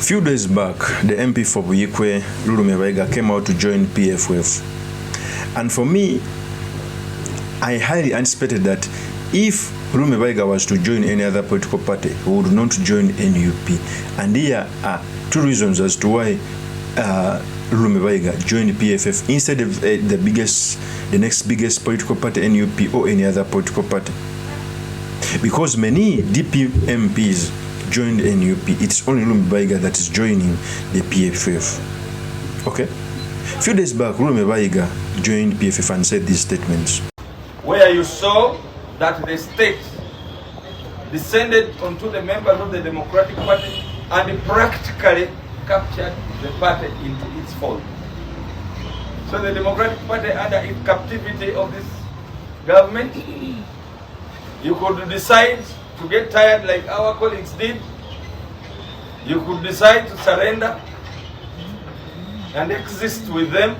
Few days back, the MP for Buyikwe, LULUME BAYIGA, came out to join PFF. And for me, I highly anticipated that if LULUME BAYIGA was to join any other political party, he would not join NUP. And here are two reasons as to why LULUME BAYIGA joined PFF instead of the next biggest political party, NUP, or any other political party. Because many DP MPs joined NUP, it's only LULUME BAYIGA that is joining the PFF. Okay? A few days back, LULUME BAYIGA joined PFF and said these statements. Where you saw that the state descended onto the members of the Democratic Party and practically captured the party into its fold. So the Democratic Party under its captivity of this government, you could decide to get tired like our colleagues did. You could decide to surrender and exist with them,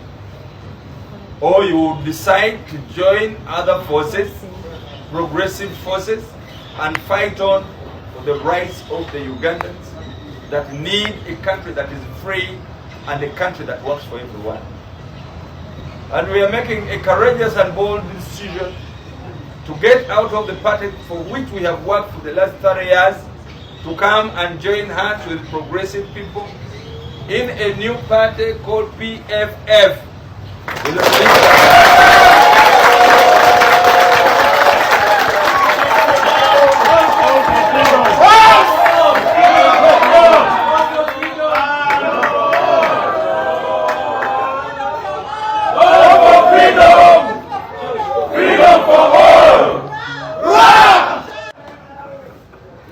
or you would decide to join other forces, progressive forces, and fight on for the rights of the Ugandans that need a country that is free and a country that works for everyone. And we are making a courageous and bold decision to get out of the party for which we have worked for the last 30 years, to come and join hands with progressive people in a new party called PFF.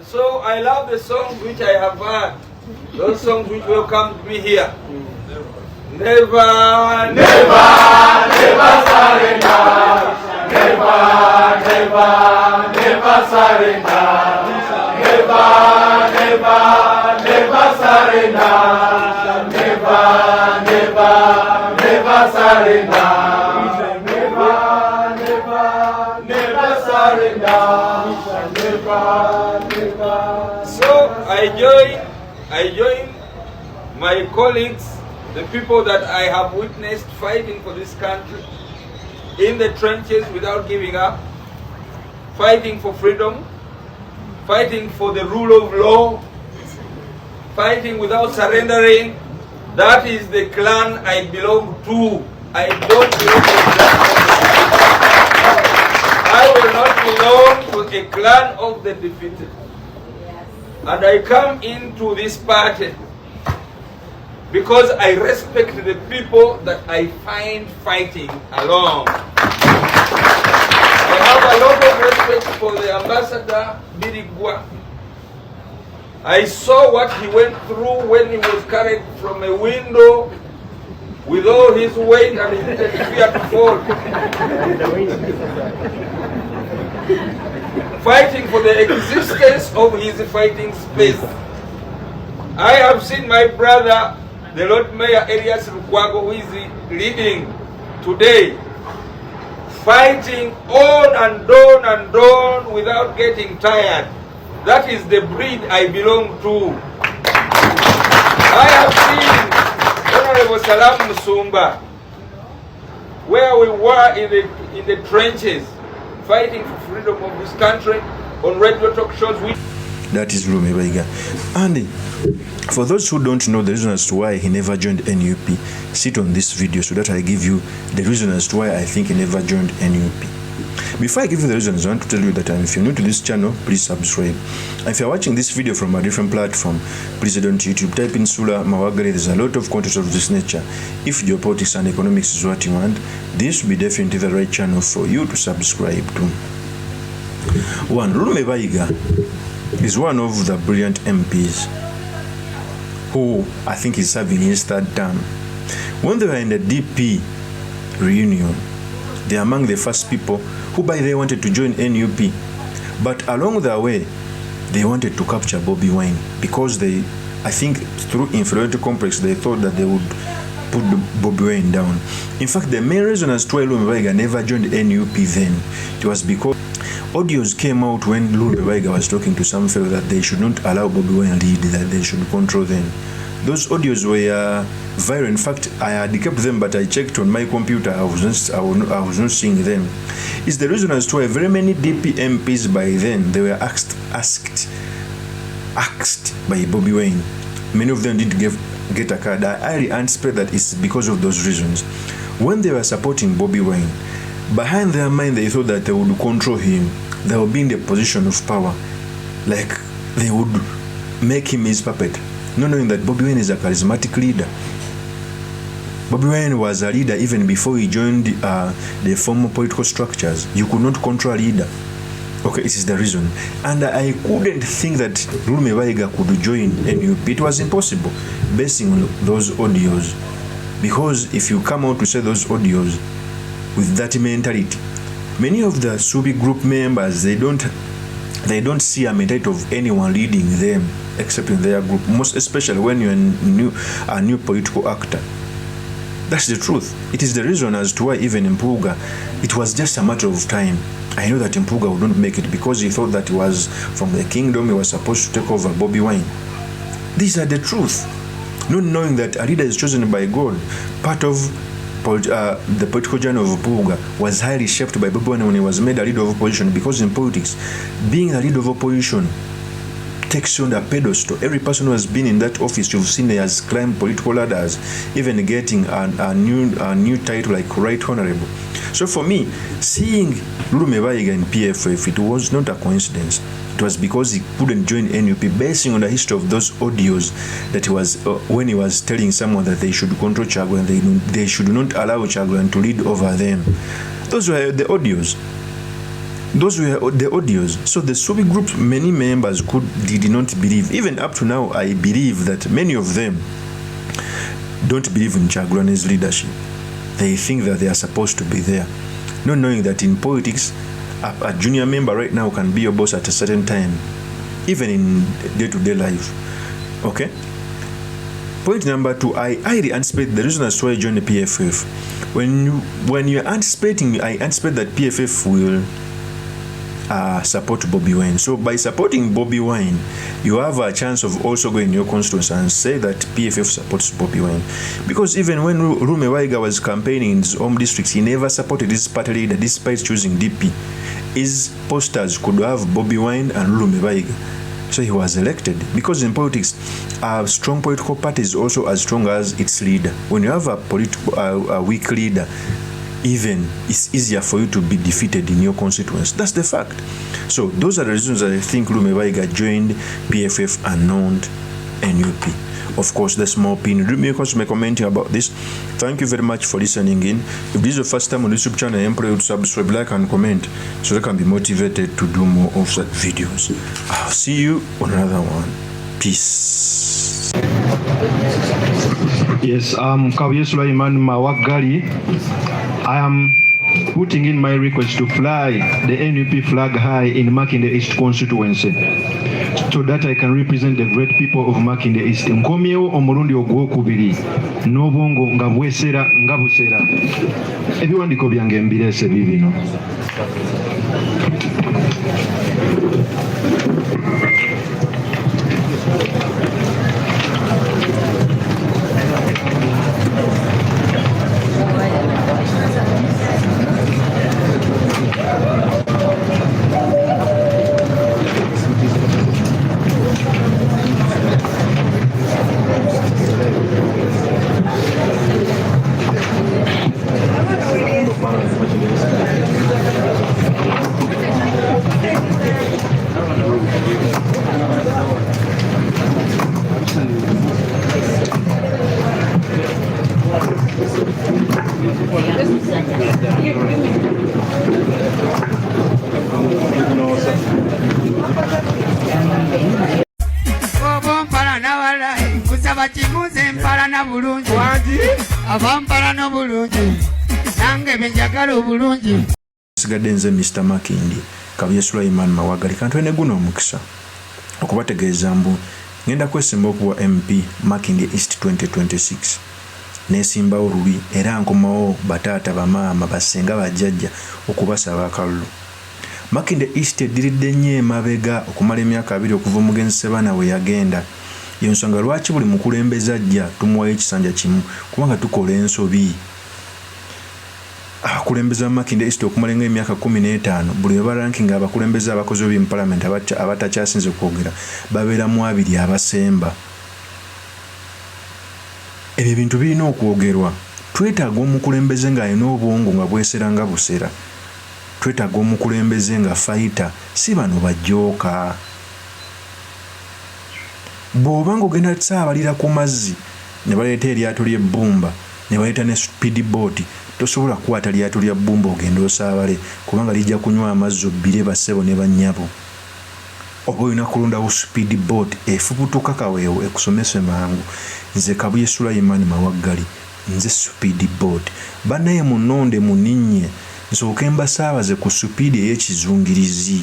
So I love the songs which I have heard, those songs which welcomed me here. Never, never, never surrender. Never, never, never surrender. Never, never, never surrender. Never, never, never surrender. Never, never, never surrender. Never, never. So I join my colleagues, the people that I have witnessed fighting for this country in the trenches without giving up, fighting for freedom, fighting for the rule of law, fighting without surrendering. That is the clan I belong to. I don't belong to a clan of the defeated. I will not belong to a clan of the defeated. And I come into this party because I respect the people that I find fighting along. I have a lot of respect for the ambassador, Birigwa. I saw what he went through when he was carried from a window with all his weight and he didn't fear to fall. Fighting for the existence of his fighting space. I have seen my brother, the Lord Mayor Elias Lukwago, who is leading today, fighting on and on and on without getting tired. That is the breed I belong to. I have seen Honorable Salam Musumba, where we were in the trenches, fighting for freedom of this country on radio talk shows. That is LULUME BAYIGA. And for those who don't know the reason as to why he never joined NUP, sit on this video so that I give you the reason as to why I think he never joined NUP. Before I give you the reasons, I want to tell you that if you're new to this channel, please subscribe. And if you're watching this video from a different platform, please head on to YouTube, type in Sula Mawagari. There's a lot of content of this nature. If geopolitics and economics is what you want, this will be definitely the right channel for you to subscribe to. One, LULUME BAYIGA is one of the brilliant MPs who I think is serving his third term. When they were in the DP reunion, they are among the first people who by they wanted to join NUP. But along the way, they wanted to capture Bobi Wine because they, I think through inferiority complex, they thought that they would put Bobi Wine down. In fact, the main reason as to why LULUME BAYIGA never joined NUP then, it was because audios came out when LULUME BAYIGA was talking to some fellow that they should not allow Bobby Wine lead, that they should control them. Those audios were viral. In fact, I had kept them, but I checked on my computer. I was not seeing them. It's the reason as to why very many DP MPs by then, they were asked by Bobby Wine. Many of them didn't get a card. I highly anticipate that it's because of those reasons. When they were supporting Bobby Wine, behind their mind they thought that they would control him. They would be in the position of power, like they would make him his puppet, not knowing that Bobby Wine is a charismatic leader. Bobby Wine was a leader even before he joined the formal political structures. You could not control a leader. Okay, it is the reason. And I couldn't think that LULUME BAYIGA could join NUP. It was impossible, basing on those audios. Because if you come out to say those audios with that mentality, many of the Subi group members, they don't see a mentality of anyone leading them except in their group, most especially when you're a new political actor. That's the truth. It is the reason as to why even Mpuga, it was just a matter of time. I know that Mpuga would not make it because he thought that he was from the kingdom, he was supposed to take over Bobby Wine. These are the truth. Not knowing that a leader is chosen by God. Part of the political journey of Mpuga was highly shaped by Bobby Wine when he was made a leader of opposition, because in politics, being a leader of opposition takes you on a pedestal. Every person who has been in that office, you've seen he has climbed political ladders, even getting a new title like Right Honorable. So for me, seeing LULUME BAYIGA in PFF, it was not a coincidence. It was because he couldn't join NUP, basing on the history of those audios that he was when he was telling someone that they should control Chagwan, they should not allow Chagwan to lead over them. Those were the audios. Those were the audios. So the Subi group, many members did not believe. Even up to now, I believe that many of them don't believe in Chagwan's leadership. They think that they are supposed to be there, not knowing that in politics, a junior member right now can be your boss at a certain time, even in day-to-day life. Okay? Point number 2, I highly anticipate the reason as to why I joined the PFF. When you're anticipating, I anticipate that PFF will support Bobby Wine. So by supporting Bobby Wine, you have a chance of also going in your constituency and say that PFF supports Bobby Wine. Because even when LULUME BAYIGA was campaigning in his home districts, he never supported his party leader despite choosing DP. His posters could have Bobby Wine and LULUME BAYIGA. So he was elected. Because in politics, a strong political party is also as strong as its leader. When you have a weak leader, even it's easier for you to be defeated in your constituency. That's the fact. So those are the reasons that I think LULUME BAYIGA joined PFF and not NUP. Of course, that's my opinion. Do me a comment about this. Thank you very much for listening in. If this is your first time on this YouTube channel, I implore you to subscribe, like, and comment so I can be motivated to do more of such videos. I'll see you on another one. Peace. Yes, Kawiye Sulaiman Mawagali. I am putting in my request to fly the NUP flag high in Makinde East constituency, so that I can represent the great people of Makinde East. Nkomyewo omulundi ogwokubiri n'obwongo nga bwesera nga busera. Ebiwandiiko byange mbirese bibino. Sigadde nze Mr. Makindi Kawiye Sulaiman Mawagali kantwene guno omukisa okubategeeza mbu ngenda kwesimba okuwa MP Makindi East 2026 nesimbawo lubi era nkomawo bataata bamaama basenga bajjajja okubasaba akalulu. Makinde East eddiridde nnyo emabega okumala emyaka 2 okuva omugenzi Ssebaana we yagenda. Yensonga lwaki buli mukulembeze ajja tumuwayo ekisanja kimu kubanga tukola ensobi. Abakulembeze ba Makinde East okumala emyaka 15 buli we ranking abakulembeze abakozi b'omu parliament abatakyasinze kwogera babeeramu 2 abasemba. Ebyo bintu birina okwogerwa. Twetaaga omukulembeze ng'alina obwongo nga bwesera nga busera. Twetaaga omukulembeze nga fighter, si bano bajooka. Bw'oba ng'ogenda kusaabalira ku mazzi ne baleeta eryato ly'ebbumba ne baleeta ne speed boat, tosobola kukwata lyato lya bbumba ogenda osaabale kubanga lijja kunywa amazzi obbire bassebo ne bannyabo. Oba olina kulondawo speed boat efubutuka kaweewo ekusomese mangu. Nze Kabuye Sulaiman Mawaggali, nze speed boat. Bannaye munonde muninnye nsooke mbasaabaze ku speed ey'ekizungirizi.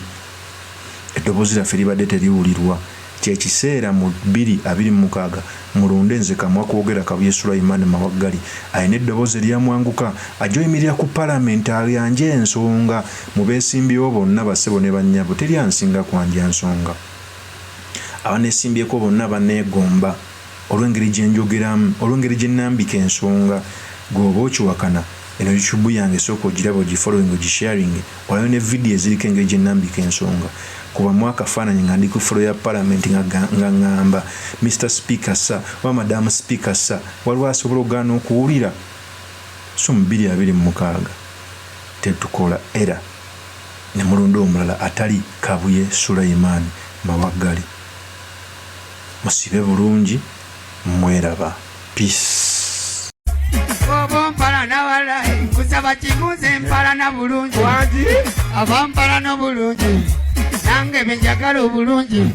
Eddoboozi lyaffe libadde teriwulirwa. Kyekiseera mu 2026 mulonde nze kamwa kwogera Kabuye Sulaiman Mawaggali alina eddoboozi eryamwanguka ajoyimirira ku palamenti ayanje ensonga mu beesimbyewo bonna bassebo ne bannyabo teri ansinga kwanja nsonga. Abaneesimbyeko bonna baneegomba olw'engeri gye njogeramu, olw'engeri gye nnambika ensonga. Gw'oba okiwakana eno YouTube yange sooka ogiraba ogifollowing ogisharing olayo ne vidiyo eziriko engeri gye nnambika ensonga. Kuba mwaka faananyi nga ndi ku folo ya parliament nga ngamba Mr. Speaker sa wa Madam Speaker sa waliwo asobola ogaana okuwulira. So mu 2026 tetukola era ne mulonda omulala atali Kabuye Sulaiman Mawaggali. Musibe bulungi, mweraba. Peace. Mpala na walayi kusaba kimuze mpala na bulungi wangi ava mpala na bulungi nange benjagala obulungi.